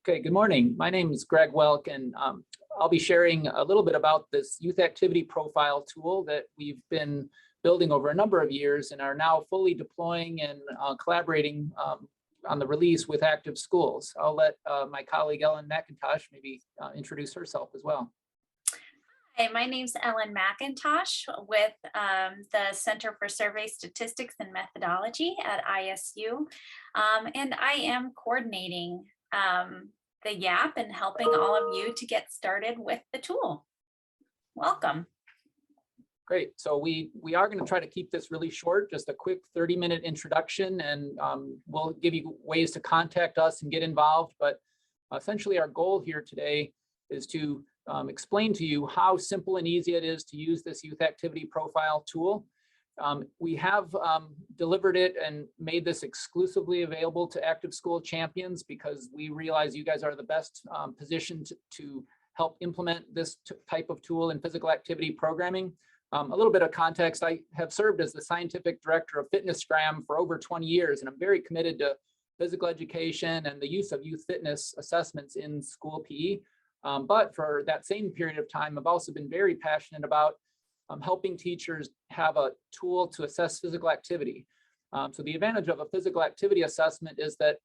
Okay, good morning. My name is Greg Welk, and I'll be sharing a little bit about this youth activity profile tool that we've been building over a number of years and are now fully deploying and collaborating on the release with active schools. I'll let my colleague Ellen McIntosh maybe introduce herself as well. Hi, my name's Ellen McIntosh with the Center for Survey Statistics and Methodology at ISU. And I am coordinating the YAP and helping all of you to get started with the tool. Welcome. Great. So we are going to try to keep this really short, just a quick 30-minute introduction, and we'll give you ways to contact us and get involved. But essentially our goal here today is to explain to you how simple and easy it is to use this youth activity profile tool. We have delivered it and made this exclusively available to active school champions because we realize you guys are the best positioned to help implement this type of tool in physical activity programming. A little bit of context, I have served as the scientific director of FitnessGram for over 20 years, and I'm very committed to physical education and the use of youth fitness assessments in school PE. But for that same period of time, I've also been very passionate about helping teachers have a tool to assess physical activity. So the advantage of a physical activity assessment is that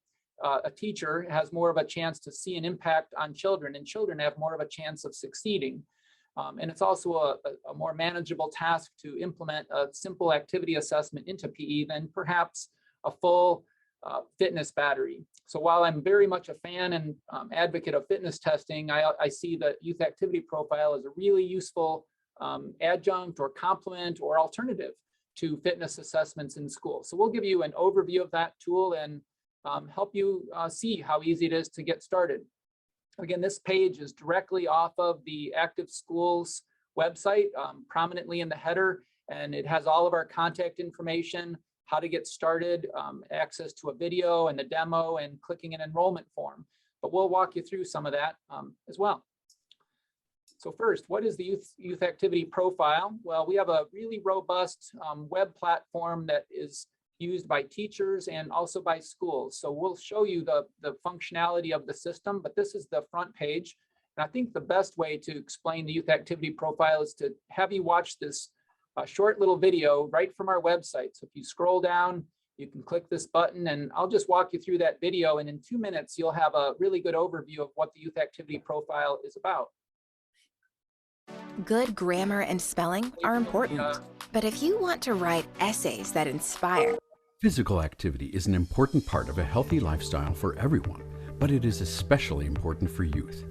a teacher has more of a chance to see an impact on children, and children have more of a chance of succeeding. And it's also a more manageable task to implement a simple activity assessment into PE than perhaps a full fitness battery. So while I'm very much a fan and advocate of fitness testing, I see the youth activity profile as a really useful adjunct or complement or alternative to fitness assessments in school. So we'll give you an overview of that tool and help you see how easy it is to get started. Again, this page is directly off of the Active Schools website, prominently in the header, and it has all of our contact information, how to get started, access to a video and a demo, and clicking an enrollment form. But we'll walk you through some of that as well. So first, what is the youth activity profile? Well, we have a really robust web platform that is used by teachers and also by schools. So we'll show you the functionality of the system, but this is the front page. And I think the best way to explain the youth activity profile is to have you watch this short little video right from our website. So if you scroll down, you can click this button, and I'll just walk you through that video. And in 2 minutes, you'll have a really good overview of what the youth activity profile is about. Good grammar and spelling are important, but if you want to write essays that inspire... Physical activity is an important part of a healthy lifestyle for everyone, but it is especially important for youth.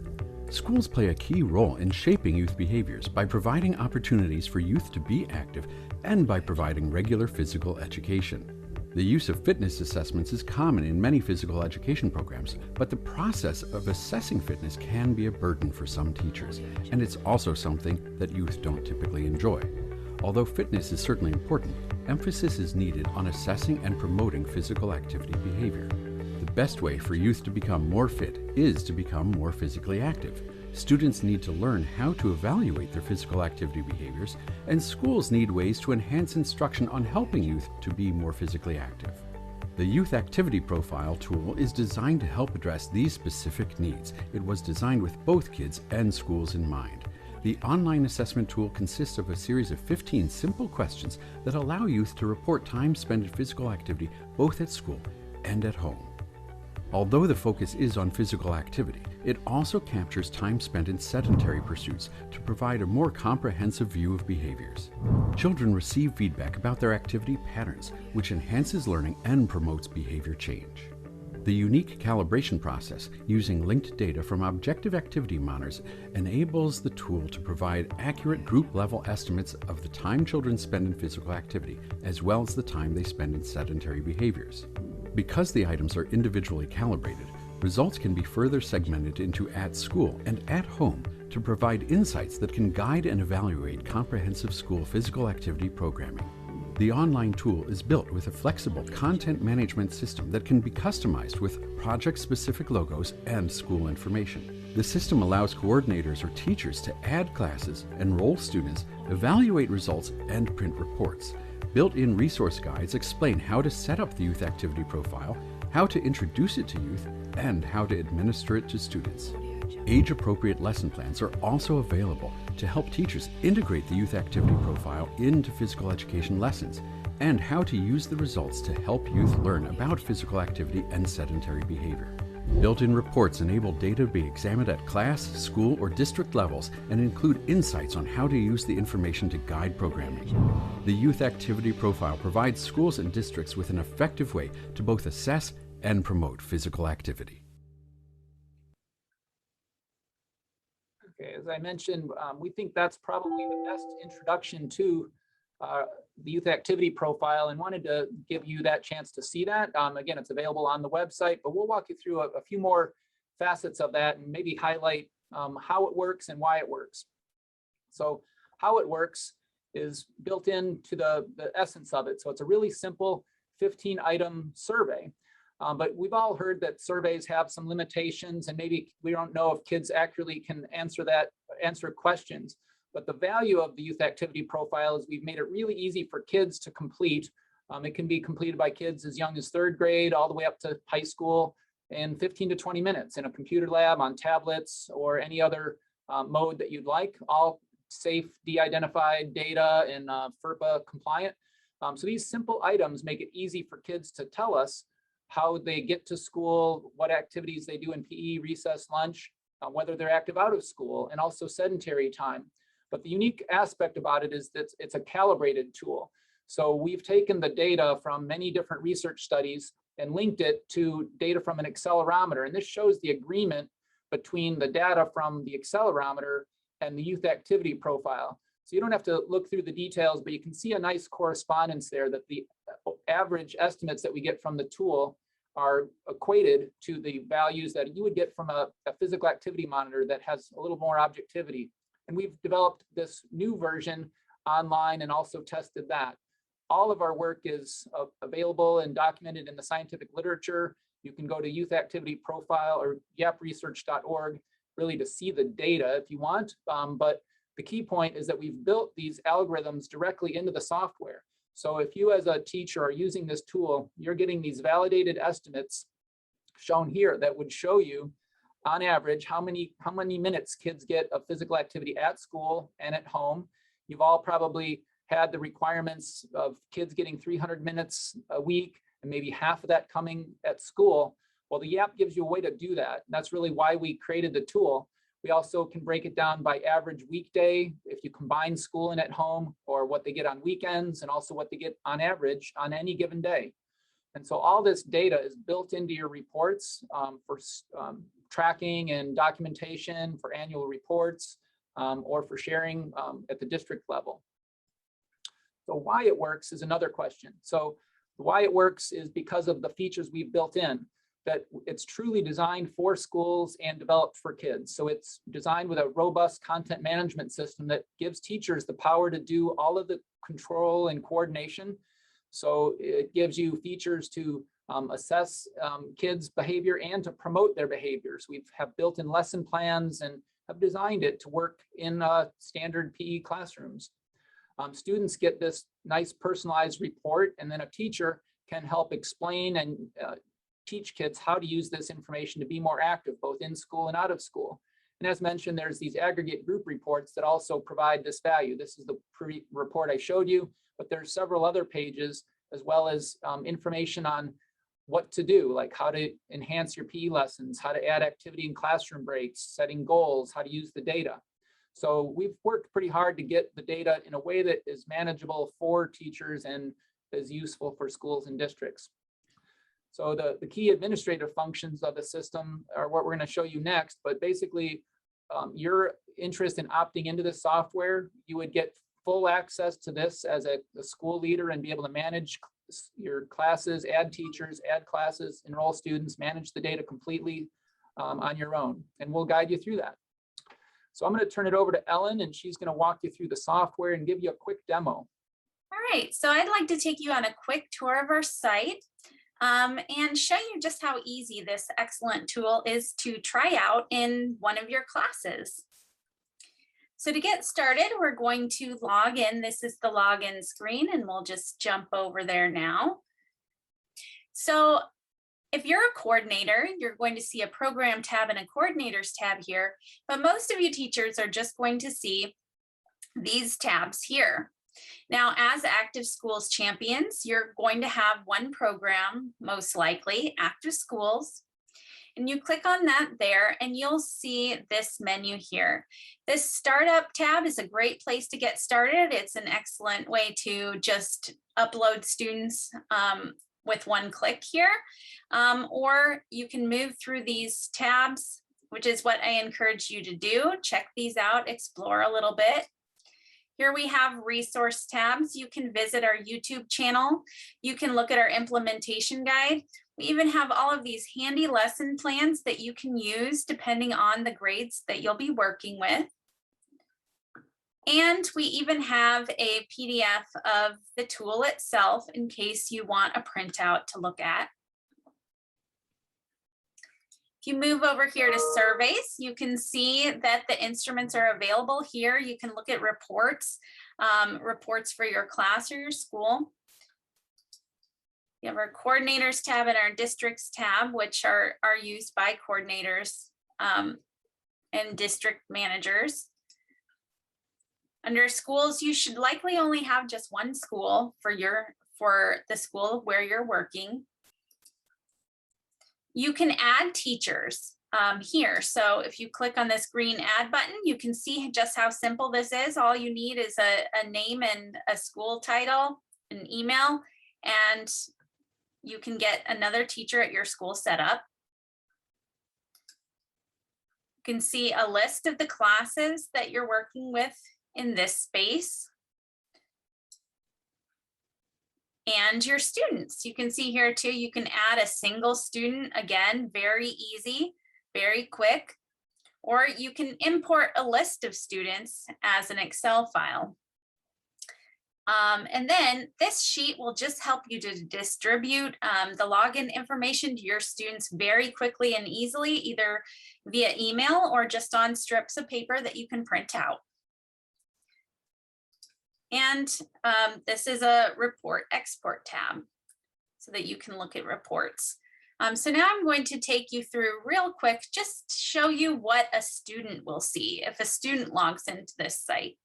Schools play a key role in shaping youth behaviors by providing opportunities for youth to be active and by providing regular physical education. The use of fitness assessments is common in many physical education programs, but the process of assessing fitness can be a burden for some teachers, and it's also something that youth don't typically enjoy. Although fitness is certainly important, emphasis is needed on assessing and promoting physical activity behavior. The best way for youth to become more fit is to become more physically active. Students need to learn how to evaluate their physical activity behaviors, and schools need ways to enhance instruction on helping youth to be more physically active. The Youth Activity Profile tool is designed to help address these specific needs. It was designed with both kids and schools in mind. The online assessment tool consists of a series of 15 simple questions that allow youth to report time spent in physical activity both at school and at home. Although the focus is on physical activity, it also captures time spent in sedentary pursuits to provide a more comprehensive view of behaviors. Children receive feedback about their activity patterns, which enhances learning and promotes behavior change. The unique calibration process using linked data from objective activity monitors enables the tool to provide accurate group-level estimates of the time children spend in physical activity, as well as the time they spend in sedentary behaviors. Because the items are individually calibrated, results can be further segmented into at school and at home to provide insights that can guide and evaluate comprehensive school physical activity programming. The online tool is built with a flexible content management system that can be customized with project-specific logos and school information. The system allows coordinators or teachers to add classes, enroll students, evaluate results, and print reports. Built-in resource guides explain how to set up the youth activity profile, how to introduce it to youth, and how to administer it to students. Age-appropriate lesson plans are also available to help teachers integrate the youth activity profile into physical education lessons, and how to use the results to help youth learn about physical activity and sedentary behavior. Built-in reports enable data to be examined at class, school, or district levels and include insights on how to use the information to guide programming. The Youth Activity Profile provides schools and districts with an effective way to both assess and promote physical activity. Okay, as I mentioned, we think that's probably the best introduction to the youth activity profile, and wanted to give you that chance to see that. Again, it's available on the website, but we'll walk you through a few more facets of that and maybe highlight how it works and why it works. So how it works is built into the essence of it. So it's a really simple 15-item survey. But we've all heard that surveys have some limitations, and maybe we don't know if kids accurately can answer questions. But the value of the youth activity profile is we've made it really easy for kids to complete. It can be completed by kids as young as 3rd grade all the way up to high school in 15 to 20 minutes in a computer lab, on tablets, or any other mode that you'd like, all safe, de-identified data and FERPA compliant. So these simple items make it easy for kids to tell us how they get to school, what activities they do in PE, recess, lunch, whether they're active out of school, and also sedentary time. But the unique aspect about it is that it's a calibrated tool. So we've taken the data from many different research studies and linked it to data from an accelerometer. And this shows the agreement between the data from the accelerometer and the youth activity profile. So you don't have to look through the details, but you can see a nice correspondence there that the average estimates that we get from the tool are equated to the values that you would get from a physical activity monitor that has a little more objectivity. And we've developed this new version online and also tested that. All of our work is available and documented in the scientific literature. You can go to Youth Activity Profile or yapresearch.org really to see the data if you want. But the key point is that we've built these algorithms directly into the software. So if you as a teacher are using this tool, you're getting these validated estimates shown here that would show you on average how many minutes kids get of physical activity at school and at home. You've all probably had the requirements of kids getting 300 minutes a week and maybe half of that coming at school. Well, the YAP gives you a way to do that. That's really why we created the tool. We also can break it down by average weekday if you combine school and at home, or what they get on weekends, and also what they get on average on any given day. And so all this data is built into your reports for tracking and documentation, for annual reports, or for sharing at the district level. So why it works is another question. So why it works is because of the features we've built in, that it's truly designed for schools and developed for kids. So it's designed with a robust content management system that gives teachers the power to do all of the control and coordination. So it gives you features to assess kids' behavior and to promote their behaviors. We have built-in lesson plans and have designed it to work in standard PE classrooms. Students get this nice personalized report, and then a teacher can help explain and teach kids how to use this information to be more active, both in school and out of school. And as mentioned, there's these aggregate group reports that also provide this value. This is the report I showed you, but there's several other pages, as well as information on what to do, like how to enhance your PE lessons, how to add activity in classroom breaks, setting goals, how to use the data. So we've worked pretty hard to get the data in a way that is manageable for teachers and is useful for schools and districts. So the key administrative functions of the system are what we're going to show you next, but basically your interest in opting into the software, you would get full access to this as a school leader and be able to manage your classes, add teachers, add classes, enroll students, manage the data completely on your own. And we'll guide you through that. So I'm going to turn it over to Ellen, and she's going to walk you through the software and give you a quick demo. All right, so I'd like to take you on a quick tour of our site and show you just how easy this excellent tool is to try out in one of your classes. So to get started, we're going to log in. This is the login screen, and we'll just jump over there now. So If you're a coordinator, you're going to see a program tab and a coordinators tab here, but most of you teachers are just going to see these tabs here. Now, as Active Schools champions, you're going to have one program, most likely, Active Schools. And you click on that there and you'll see this menu here. This startup tab is a great place to get started. It's an excellent way to just upload students with one click here. Or you can move through these tabs, which is what I encourage you to do. Check these out, explore a little bit. Here we have resource tabs. You can visit our YouTube channel. You can look at our implementation guide. We even have all of these handy lesson plans that you can use depending on the grades that you'll be working with. And we even have a PDF of the tool itself in case you want a printout to look at. If you move over here to surveys, you can see that the instruments are available here. You can look at reports, reports for your class or your school. You have our coordinators tab and our districts tab, which are used by coordinators and district managers. Under schools, you should likely only have just one school for the school where you're working. You can add teachers here. So if you click on this green add button, you can see just how simple this is. All you need is a name and a school title, an email, and you can get another teacher at your school set up. You can see a list of the classes that you're working with in this space. And your students, you can see here too, you can add a single student, again, very easy, very quick, or you can import a list of students as an Excel file. And then this sheet will just help you to distribute the login information to your students very quickly and easily, either via email or just on strips of paper that you can print out. And this is a report export tab so that you can look at reports. So now I'm going to take you through real quick, just to show you what a student will see if a student logs into this site.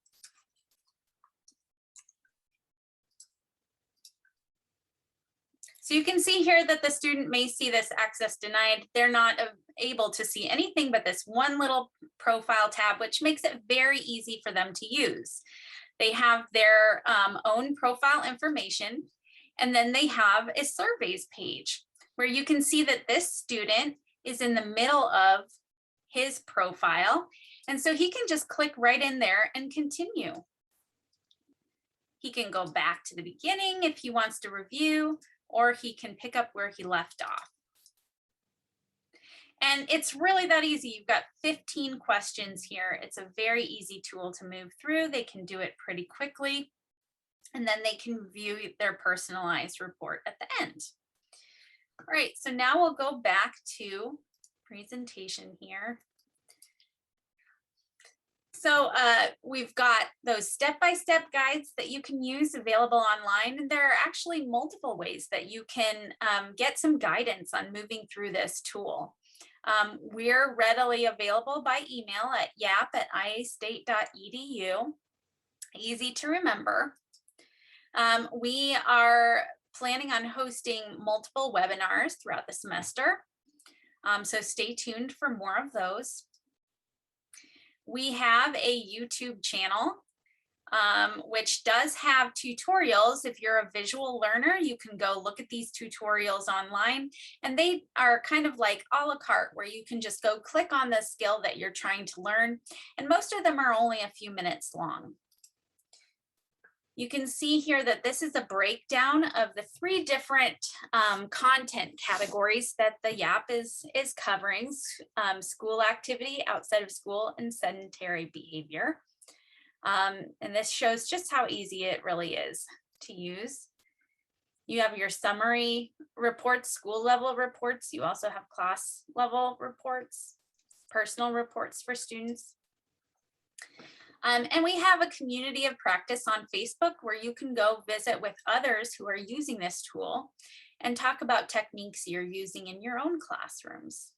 So you can see here that the student may see this access denied. They're not able to see anything but this one little profile tab, which makes it very easy for them to use. They have their own profile information, and then they have a surveys page where you can see that this student is in the middle of his profile. And so he can just click right in there and continue. He can go back to the beginning if he wants to review, or he can pick up where he left off. And it's really that easy. You've got 15 questions here. It's a very easy tool to move through. They can do it pretty quickly, and then they can view their personalized report at the end. All right, so now we'll go back to presentation here. So we've got those step-by-step guides that you can use available online. And there are actually multiple ways that you can get some guidance on moving through this tool. We're readily available by email at yap@iastate.edu. Easy to remember. We are planning on hosting multiple webinars throughout the semester. So stay tuned for more of those. We have a YouTube channel, which does have tutorials. If you're a visual learner, you can go look at these tutorials online, and they are kind of like a la carte, where you can just go click on the skill that you're trying to learn. And most of them are only a few minutes long. You can see here that this is a breakdown of the 3 different content categories that the YAP is covering: school activity, outside of school, and sedentary behavior. And this shows just how easy it really is to use. You have your summary reports, school level reports. You also have class level reports, personal reports for students. And we have a community of practice on Facebook where you can go visit with others who are using this tool and talk about techniques you're using in your own classrooms.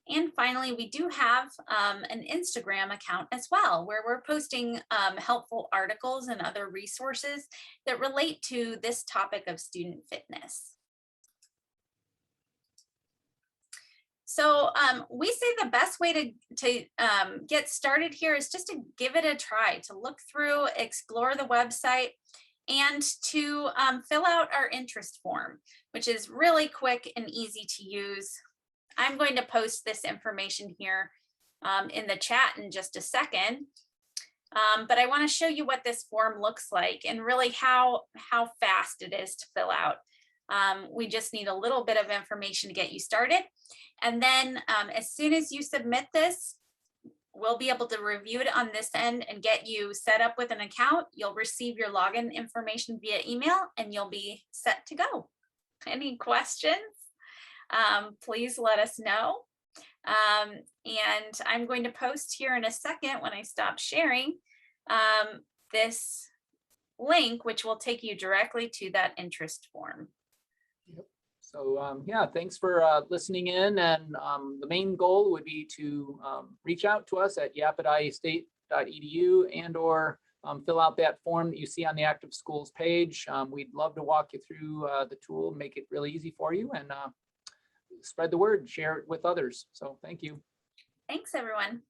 And finally, we do have an Instagram account as well, where we're posting helpful articles and other resources that relate to this topic of student fitness. So we say the best way to get started here is just to give it a try, to look through, explore the website, and to fill out our interest form, which is really quick and easy to use. I'm going to post this information here in the chat in just a second, but I want to show you what this form looks like and really how fast it is to fill out. We just need a little bit of information to get you started. And then as soon as you submit this, we'll be able to review it on this end and get you set up with an account. You'll receive your login information via email and you'll be set to go. Any questions? Please let us know. And I'm going to post here in a second when I stop sharing this link, which will take you directly to that interest form. Yep. So yeah, thanks for listening in. And the main goal would be to reach out to us at yap@iastate.edu and/or fill out that form that you see on the Active Schools page. We'd love to walk you through the tool, make it really easy for you, and spread the word, share it with others. So thank you. Thanks, everyone.